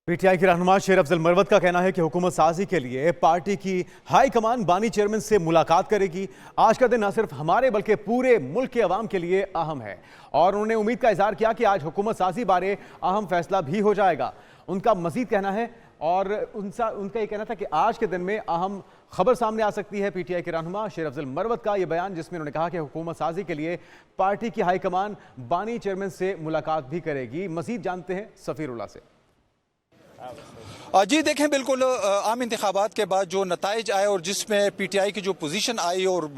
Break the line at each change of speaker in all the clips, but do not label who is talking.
PTI के रहनुमा शेर अफजल मरवत का कहना है कि हुकूमत साजी के लिए पार्टी की हाई कमान बानी चेयरमैन से मुलाकात करेगी। आज का दिन न सिर्फ हमारे बल्कि पूरे मुल्क के अवाम के लिए अहम है और उन्होंने उम्मीद का इजहार किया कि आज हुकूमत साजी बारे अहम फैसला भी हो जाएगा। उनका मजीद कहना है और उनका ये कहना था कि आज के दिन में अहम खबर सामने आ सकती है। पीटीआई के रहनुमा शेर अफजल मरवत का यह बयान, जिसमें उन्होंने कहा कि हुकूमत साजी के लिए पार्टी की हाईकमान बानी चेयरमैन से मुलाकात भी करेगी। मजीद जानते हैं सफीरुल्लाह से।
जी देखें, बिल्कुल आम इंतखाबात के बाद जो नताइज आए और जिसमें पीटीआई की जो पोजीशन आई और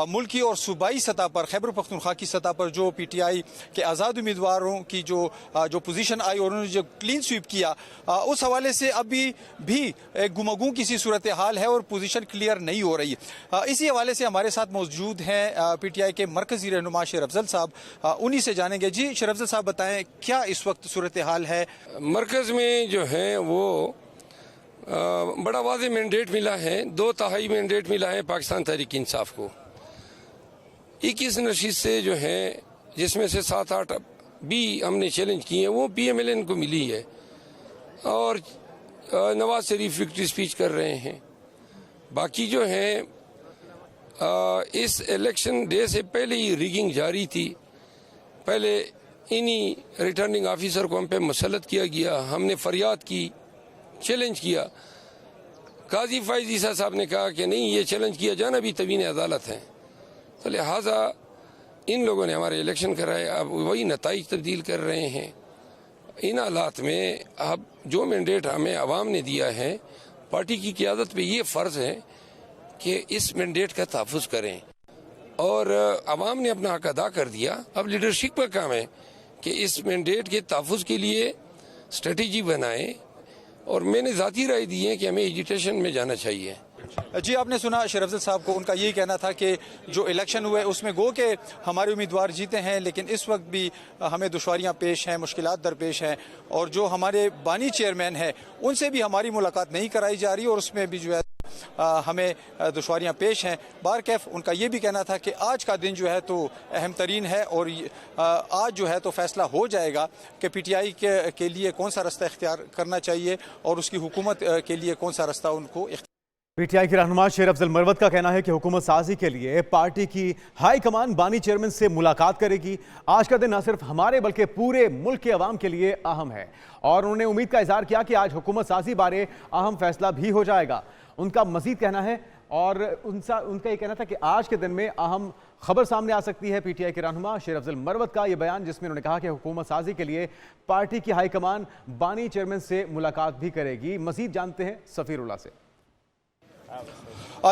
मुल्की और सूबाई सतह पर खैबर पख्तूनख्वा की सतह पर जो पीटीआई के आज़ाद उम्मीदवारों की जो पोजीशन आई और उन्होंने जो क्लीन स्वीप किया, उस हवाले से अभी भी एक गुमगू किसी सूरत हाल है और पोजीशन क्लियर नहीं हो रही। इसी हवाले से हमारे साथ मौजूद हैं पीटीआई के मरकजी रहनुमा शेर अफजल साहब, उन्हीं से जानेंगे। जी शेर अफजल साहब, बताएं क्या इस वक्त सूरत हाल है?
मरकज़ में जो है वो बड़ा वाज़े मैंडेट मिला है, 2/3 मैंडेट मिला है पाकिस्तान तहरीक इंसाफ को। 21 नशीद से जो है, जिसमें से 7-8 भी हमने चैलेंज किए हैं, वो PMLN को मिली है और नवाज शरीफ विक्ट्री स्पीच कर रहे हैं। बाकी जो है इस इलेक्शन डे से पहले ही रिगिंग जारी थी। पहले इन्हीं रिटर्निंग ऑफिसर को हम पे मुसल्लत किया गया, हमने फरियाद की, चैलेंज किया। काजी फैज ईसा साहब ने कहा कि नहीं, ये चैलेंज किया जाना भी तवीन अदालत है, तो लिहाजा इन लोगों ने हमारे इलेक्शन कराए। अब वही नताइज तब्दील कर रहे हैं। इन हालात में अब जो मैंडेट हमें अवाम ने दिया है, पार्टी की क़यादत पे ये फ़र्ज़ है कि इस मैंडेट का तहफ़्फ़ुज़ करें और अवाम ने अपना हक अदा कर दिया। अब लीडरशिप का काम है कि इस मैंडेट के तहफ़्फ़ुज़ के लिए स्ट्रेटजी बनाएं और मैंने ज़ाती राय दी है कि हमें एजुटेशन में जाना चाहिए।
जी आपने सुना शेर अफजल साहब को, उनका यही कहना था कि जो इलेक्शन हुए उसमें गो के हमारे उम्मीदवार जीते हैं, लेकिन इस वक्त भी हमें दुश्वारियां पेश हैं, मुश्किलात दरपेश हैं और जो हमारे बानी चेयरमैन हैं उनसे भी हमारी मुलाकात नहीं कराई जा रही और उसमें भी जो है हमें दुश्वारियां पेश हैं। बारकैफ उनका ये भी कहना था कि आज का दिन जो है तो अहम तरीन है और आज जो है तो फैसला हो जाएगा कि पीटीआई के लिए कौन सा रास्ता इख्तियार करना चाहिए और उसकी हुकूमत के लिए कौन सा रास्ता उनको।
पीटीआई के रहनुमा शेर अफजल मरवत का कहना है कि हुकूमत साजी के लिए पार्टी की हाई कमान बानी चेयरमैन से मुलाकात करेगी। आज का दिन न सिर्फ हमारे बल्कि पूरे मुल्क के अवाम के लिए अहम है और उन्होंने उम्मीद का इजहार किया कि आज हुकूमत साजी बारे अहम फैसला भी हो जाएगा। उनका मजीद कहना है और उनका ये कहना था कि आज के दिन में अहम खबर सामने आ सकती है। पीटीआई के रहनुमा शेर अफजल मरवत का यह बयान, जिसमें उन्होंने कहा कि हुकूमत साजी के लिए पार्टी की हाईकमान बानी चेयरमैन से मुलाकात भी करेगी। मजीद जानते हैं सफीरुल्लाह से।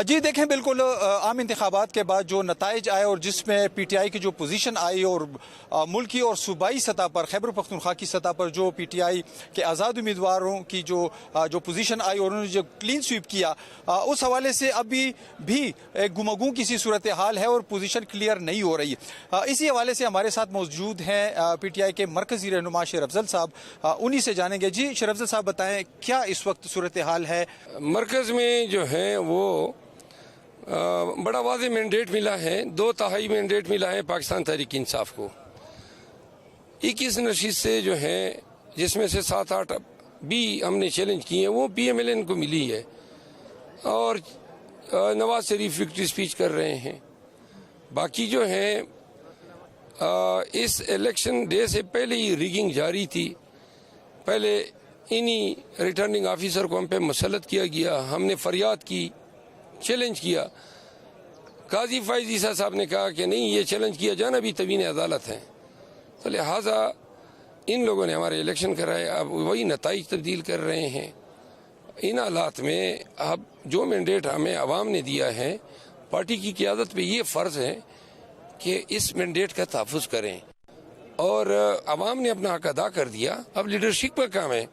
जी देखें, बिल्कुल आम इंतखाबात के बाद जो नताइज आए और जिसमें पीटीआई की जो पोजीशन आई और मुल्की और सूबाई सतह पर खैबर पख्तूनख्वा की सतह पर जो पीटीआई के आज़ाद उम्मीदवारों की जो पोजीशन आई और उन्होंने जो क्लीन स्वीप किया, उस हवाले से अभी भी एक गुमगू किसी सूरत हाल है और पोजीशन क्लियर नहीं हो रही। इसी हवाले से हमारे साथ मौजूद हैं पीटीआई के मरकजी रहनुमा शेर अफजल साहब, उन्हीं से जानेंगे। जी शेर अफजल साहब, बताएं क्या इस वक्त सूरत हाल है?
मरकज़ में जो है वो बड़ा वाज़े मैंडेट मिला है, 2/3 मैंडेट मिला है पाकिस्तान तहरीक इंसाफ को। 21 नशीद से जो है, जिसमें से 7-8 भी हमने चैलेंज किए हैं, वो PMLN को मिली है और नवाज शरीफ विक्ट्री स्पीच कर रहे हैं। बाकी जो है इस इलेक्शन डे से पहले ही रिगिंग जारी थी। पहले इन्हीं रिटर्निंग ऑफिसर को हम पे मुसल्लत किया गया, हमने फरियाद की, चैलेंज किया। काजी फैज ईसा साहब ने कहा कि नहीं, ये चैलेंज किया जाना भी तवीन अदालत है, तो लिहाजा इन लोगों ने हमारे इलेक्शन कराए। अब वही नताइज तब्दील कर रहे हैं। इन हालात में अब जो मैंडेट हमें अवाम ने दिया है, पार्टी की क़यादत पे ये फ़र्ज़ है कि इस मैंडेट का तहफ़्फ़ुज़ करें और अवाम ने अपना हक अदा कर दिया। अब लीडरशिप का काम है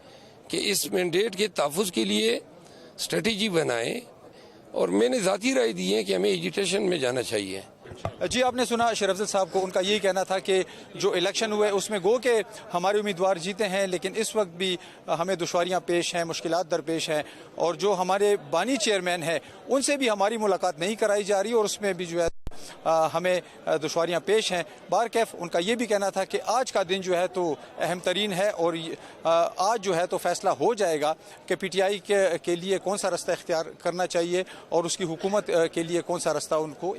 कि इस मैंडेट के तहफ़्फ़ुज़ के लिए स्ट्रेटजी बनाएं और मैंने ज़ाती राय दी है कि हमें एजुटेशन में जाना चाहिए।
जी आपने सुना शेर अफजल साहब को, उनका यही कहना था कि जो इलेक्शन हुए उसमें गो के हमारे उम्मीदवार जीते हैं, लेकिन इस वक्त भी हमें दुश्वारियां पेश हैं, मुश्किलात दरपेश हैं और जो हमारे बानी चेयरमैन हैं उनसे भी हमारी मुलाकात नहीं कराई जा रही और उसमें भी जो है हमें दुश्वारियाँ पेश हैं। बारकैफ उनका ये भी कहना था कि आज का दिन जो है तो अहम तरीन है और आज जो है तो फैसला हो जाएगा कि PTI के लिए कौन सा रास्ता इख्तियार करना चाहिए और उसकी हुकूमत के लिए कौन सा रास्ता उनको